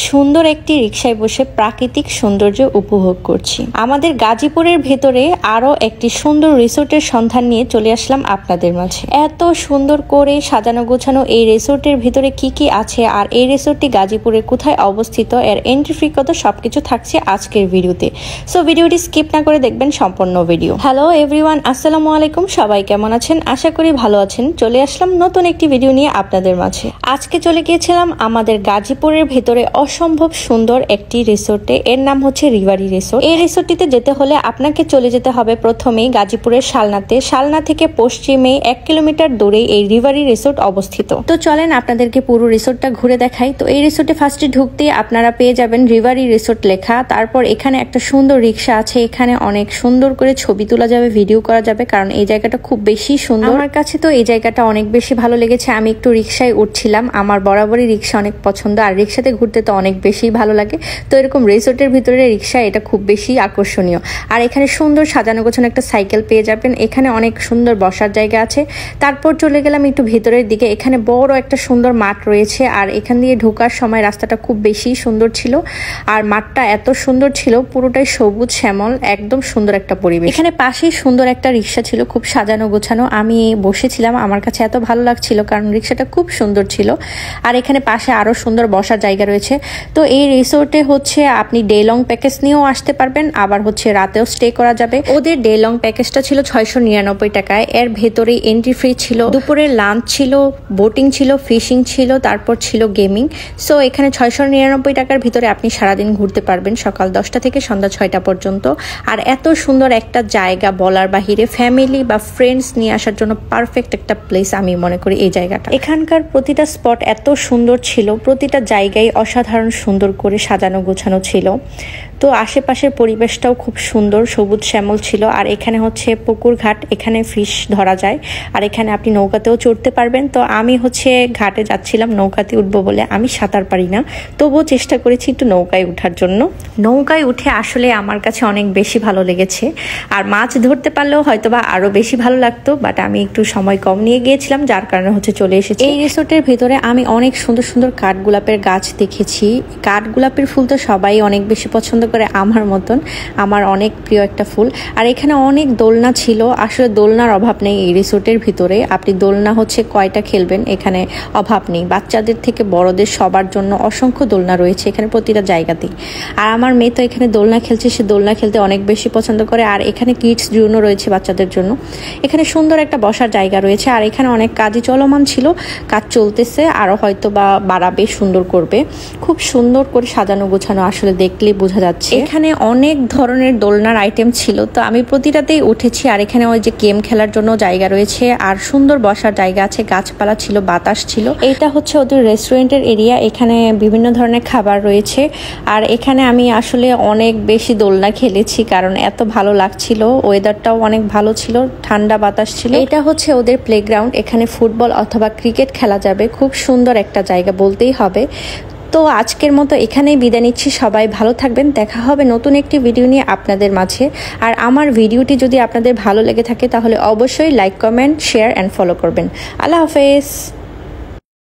সুন্দর একটি রিকশায় বসে প্রাকৃতিক সৌন্দর্য উপভোগ করছি। আমাদের গাজীপুরের ভেতরে আরো একটি সুন্দর রিসোর্টের সন্ধান নিয়ে চলে আসলাম আপনাদের মাঝে। এত সুন্দর করে সাজানো গোছানো এই রিসোর্টের ভিতরে কি কি আছে আর এই রিসোর্টটি গাজীপুরের কোথায় অবস্থিত, এর এন্ট্রি ফি কত, সবকিছু থাকছে আজকের ভিডিওতে। সো ভিডিওটি স্কিপ না করে দেখবেন সম্পূর্ণ ভিডিও। হ্যালো এভরিওয়ান, আসসালামু আলাইকুম। সবাই কেমন আছেন? আশা করি ভালো আছেন। চলে আসলাম নতুন একটি ভিডিও নিয়ে আপনাদের মাঝে। আজকে চলে গিয়েছিলাম আমাদের গাজীপুরের ভেতরে অসম্ভব সুন্দর একটি রিসোর্টে। এর নাম হচ্ছে রিভারি রিসোর্ট। এই রিসোর্টটিতে যেতে হলে আপনাকে চলে যেতে হবে প্রথমেই গাজীপুরের শালনাতে। শালনা থেকে পশ্চিমে 1 কিলোমিটার দূরে এই রিভারি রিসোর্ট অবস্থিত। তো চলেন আপনাদেরকে পুরো রিসোর্টটা ঘুরে দেখাই। তো এই রিসোর্টে ফার্স্টে ঢুকতে আপনারা পেয়ে যাবেন রিভারি রিসোর্ট লেখা। তারপর এখানে একটা সুন্দর রিক্সা আছে, এখানে অনেক সুন্দর করে ছবি তোলা যাবে, ভিডিও করা যাবে, কারণ এই জায়গাটা খুব বেশি সুন্দর। আমার কাছে তো এই জায়গাটা অনেক বেশি ভালো লেগেছে। আমি একটু রিক্সায় উঠছিলাম, আমার বরাবরই রিক্সা অনেক পছন্দ, আর রিক্সাতে ঘুরতে তো অনেক বেশি ভালো লাগে। তো এরকম রিসোর্টের ভিতরে রিক্সা, এটা খুব বেশি আকর্ষণীয়। আর এখানে সুন্দর সাজানো গোছানো একটা সাইকেল পেয়ে যাবেন। এখানে অনেক সুন্দর বসার জায়গা আছে। তারপর চলে গেলাম একটু ভেতরের দিকে। এখানে বড় একটা সুন্দর মাঠ রয়েছে, আর এখান দিয়ে ঢোকার সময় রাস্তাটা খুব বেশি সুন্দর ছিল, আর মাঠটা এত সুন্দর ছিল, পুরোটাই সবুজ শ্যামল, একদম সুন্দর একটা পরিবেশ। এখানে পাশেই সুন্দর একটা রিক্সা ছিল, খুব সাজানো গোছানো। আমি বসেছিলাম, আমার কাছে এত ভালো লাগছিল কারণ রিক্সাটা খুব সুন্দর ছিল। আর এখানে পাশে আরো সুন্দর বসার জায়গা রয়েছে। তো এই রিসোর্টে হচ্ছে আপনি ডে লং প্যাকেজ নিয়েও আসতে পারবেন, আবার হচ্ছে রাতেও স্টে করা যাবে। ওদের ডে লং প্যাকেজটা ছিল 699 টাকায়। এর ভেতরে এন্ট্রি ফ্রি ছিল, দুপুরের লাঞ্চ ছিল, বোটিং ছিল, ফিশিং ছিল, তারপর ছিল গেমিং। সো এখানে 699 টাকার ভিতরে আপনি সারাদিন ঘুরতে পারবেন, সকাল 10টা থেকে সন্ধ্যা 6টা পর্যন্ত। আর এত সুন্দর একটা জায়গা বলার বাহিরে, ফ্যামিলি বা ফ্রেন্ডস নিয়ে আসার জন্য পারফেক্ট একটা প্লেস আমি মনে করি এই জায়গাটা। এখানকার প্রতিটা স্পট এত সুন্দর ছিল, প্রতিটা জায়গায় অসাধারণ সুন্দর করে সাজানো গোছানো ছিল। তো আশেপাশের পরিবেশটাও খুব সুন্দর, সবুজ শ্যামল ছিল। আর এখানে হচ্ছে পুকুর ঘাট, এখানে ফিশ ধরা যায়, আর এখানে আপনি নৌকাতেও চড়তে পারবেন। তো আমি হচ্ছে ঘাটে যাচ্ছিলাম নৌকাতে উঠবো বলে, আমি সাঁতার পারি না, তবুও চেষ্টা করেছি একটু নৌকায় ওঠার জন্য। নৌকায় উঠে আসলে আমার কাছে অনেক বেশি ভালো লেগেছে, আর মাছ ধরতে পারলেও হয়তোবা আরো বেশি ভালো লাগতো, বাট আমি একটু সময় কম নিয়ে গিয়েছিলাম, যার কারণে হচ্ছে চলে এসেছি। এই রিসোর্টের ভিতরে আমি অনেক সুন্দর সুন্দর কাঠগোলাপের গাছ দেখেছি। কাঠগোলাপের ফুল তো সবাই অনেক বেশি পছন্দ করে, আমার মতন, আমার অনেক প্রিয় একটা ফুল। আর এখানে অনেক দোলনা ছিল, আসলে দোলনার অভাব নেই এই রিসোর্টের ভিতরে। আপনি দোলনা হচ্ছে কয়টা খেলবেন, এখানে অভাব নেই। বাচ্চাদের থেকে বড়দের সবার জন্য অসংখ্য দোলনা রয়েছে এখানে প্রতিটা জায়গাতেই। আর আমার মেয়ে তো এখানে দোলনা খেলছে, সে দোলনা খেলতে অনেক বেশি পছন্দ করে। আর এখানে কিডস জোনও রয়েছে বাচ্চাদের জন্য। এখানে সুন্দর একটা বসার জায়গা রয়েছে, আর এখানে অনেক কাজই চলমান ছিল, কাজ চলতেছে, আরো হয়তো বা বাড়াবে, সুন্দর করবে। খুব সুন্দর করে সাজানো গোছানো, আসলে দেখলেই বোঝা যাচ্ছে। এখানে অনেক ধরনের দোলনার আইটেম ছিল, তো আমি প্রতিটাতেই উঠেছি। আর এখানে ওই যে গেম খেলার জন্য জায়গা রয়েছে, আর সুন্দর বসার জায়গা আছে, গাছপালা ছিল, বাতাস ছিল। এইটা হচ্ছে ওদের রেস্টুরেন্টের এরিয়া, এখানে বিভিন্ন ধরনের খাবার রয়েছে। আর এখানে আমি আসলে অনেক বেশি দোলনা খেলেছি, কারণ এত ভালো লাগছিল, ওয়েদারটাও অনেক ভালো ছিল, ঠান্ডা বাতাস ছিল। এটা হচ্ছে ওদের প্লেগ্রাউন্ড, এখানে ফুটবল অথবা ক্রিকেট খেলা যাবে। খুব সুন্দর একটা জায়গা বলতেই হবে। তো আজকের মতো এখানেই বিদায় নিচ্ছি। সবাই ভালো থাকবেন, দেখা হবে নতুন একটি ভিডিও নিয়ে আপনাদের মাঝে। আর আমার ভিডিওটি যদি আপনাদের ভালো লেগে থাকে তাহলে অবশ্যই like, comment, share and follow করবেন। আল্লাহ হাফেজ।